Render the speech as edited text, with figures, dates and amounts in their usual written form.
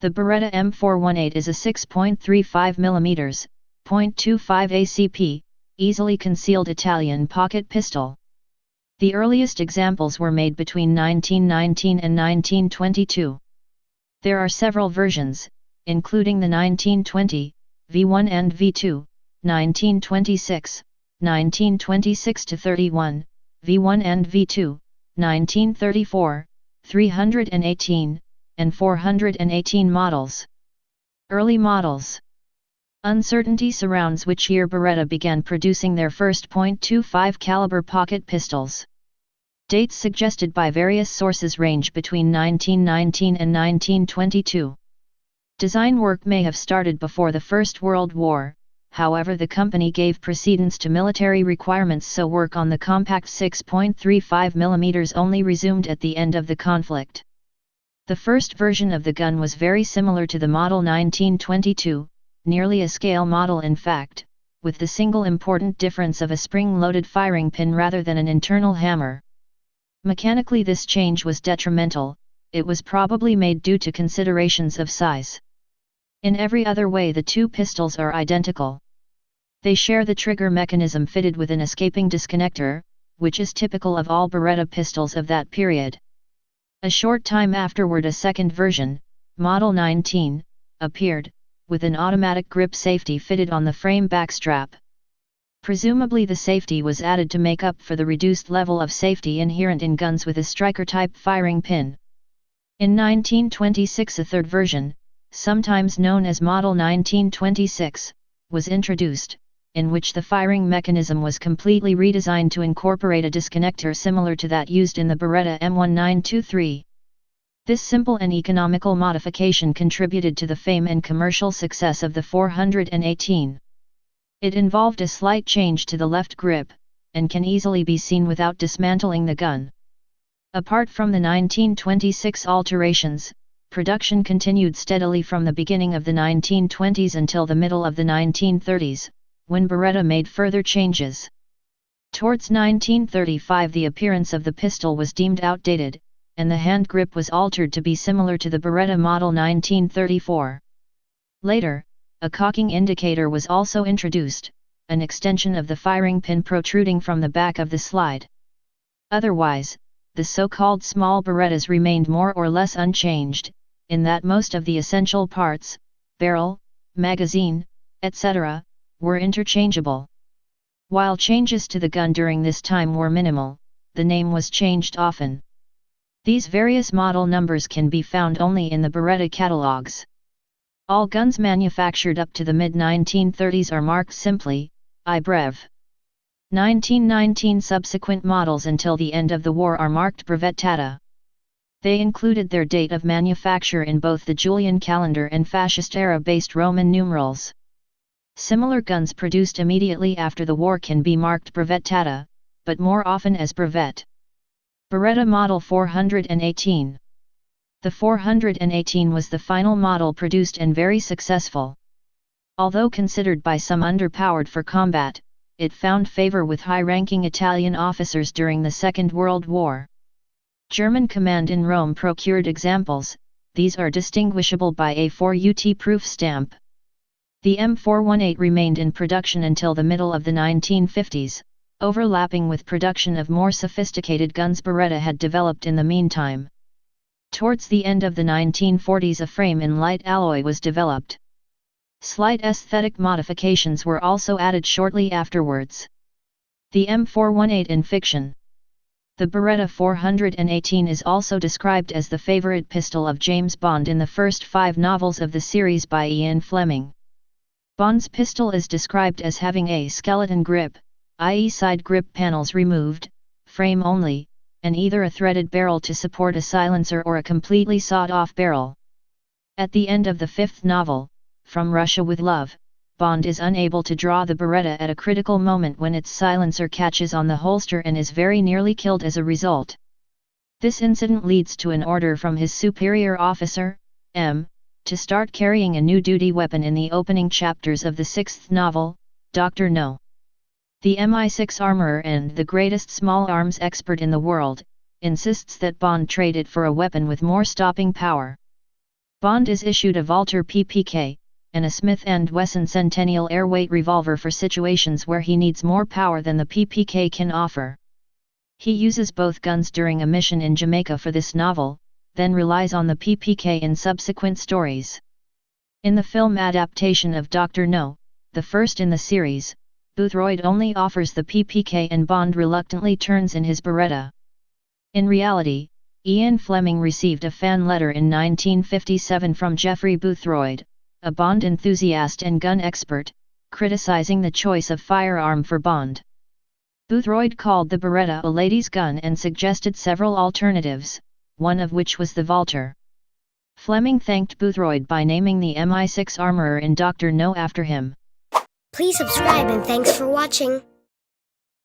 The Beretta M418 is a 6.35 mm, .25 ACP, easily concealed Italian pocket pistol. The earliest examples were made between 1919 and 1922. There are several versions, including the 1920, V1 and V2, 1926, 1926-31, V1 and V2, 1934, 318, and 418 models. Early models. Uncertainty surrounds which year Beretta began producing their first .25 caliber pocket pistols. Dates suggested by various sources range between 1919 and 1922. Design work may have started before the First World War, however the company gave precedence to military requirements, so work on the compact 6.35 mm only resumed at the end of the conflict. The first version of the gun was very similar to the model 1922, nearly a scale model in fact, with the single important difference of a spring-loaded firing pin rather than an internal hammer. Mechanically this change was detrimental, it was probably made due to considerations of size. In every other way the two pistols are identical. They share the trigger mechanism fitted with an escaping disconnector, which is typical of all Beretta pistols of that period. A short time afterward a second version, Model 19, appeared, with an automatic grip safety fitted on the frame backstrap. Presumably the safety was added to make up for the reduced level of safety inherent in guns with a striker-type firing pin. In 1926 a third version, sometimes known as Model 1926, was introduced, in which the firing mechanism was completely redesigned to incorporate a disconnector similar to that used in the Beretta M1923. This simple and economical modification contributed to the fame and commercial success of the 418. It involved a slight change to the left grip, and can easily be seen without dismantling the gun. Apart from the 1926 alterations, production continued steadily from the beginning of the 1920s until the middle of the 1930s, when Beretta made further changes. Towards 1935 the appearance of the pistol was deemed outdated, and the hand grip was altered to be similar to the Beretta model 1934. Later, a cocking indicator was also introduced, an extension of the firing pin protruding from the back of the slide. Otherwise, the so-called small Berettas remained more or less unchanged, in that most of the essential parts, barrel, magazine, etc., were interchangeable. While changes to the gun during this time were minimal, the name was changed often. These various model numbers can be found only in the Beretta catalogs. All guns manufactured up to the mid-1930s are marked simply, IBrev. 1919 subsequent models until the end of the war are marked Brevettata. They included their date of manufacture in both the Julian calendar and fascist era-based Roman numerals. Similar guns produced immediately after the war can be marked Brevettata, but more often as Brevet. Beretta Model 418. The 418 was the final model produced and very successful. Although considered by some underpowered for combat, it found favor with high-ranking Italian officers during the Second World War. German command in Rome procured examples, these are distinguishable by a 4UT proof stamp. The M418 remained in production until the middle of the 1950s, overlapping with production of more sophisticated guns Beretta had developed in the meantime. Towards the end of the 1940s a frame in light alloy was developed. Slight aesthetic modifications were also added shortly afterwards. The M418 in fiction. The Beretta 418 is also described as the favorite pistol of James Bond in the first 5 novels of the series by Ian Fleming. Bond's pistol is described as having a skeleton grip, i.e. side grip panels removed, frame only, and either a threaded barrel to support a silencer or a completely sawed-off barrel. At the end of the 5th novel, From Russia with Love, Bond is unable to draw the Beretta at a critical moment when its silencer catches on the holster and is very nearly killed as a result. This incident leads to an order from his superior officer, M, to start carrying a new duty weapon in the opening chapters of the 6th novel, Dr. No. The MI6 armorer and the greatest small arms expert in the world, insists that Bond trade it for a weapon with more stopping power. Bond is issued a Walther PPK, and a Smith & Wesson Centennial airweight revolver for situations where he needs more power than the PPK can offer. He uses both guns during a mission in Jamaica for this novel, then relies on the PPK in subsequent stories. In the film adaptation of Dr. No, the first in the series, Boothroyd only offers the PPK and Bond reluctantly turns in his Beretta. In reality, Ian Fleming received a fan letter in 1957 from Geoffrey Boothroyd, a Bond enthusiast and gun expert, criticizing the choice of firearm for Bond. Boothroyd called the Beretta a lady's gun and suggested several alternatives, one of which was the Walther. Fleming thanked Boothroyd by naming the Mi-6 armorer in Dr. No after him. Please subscribe and thanks for watching.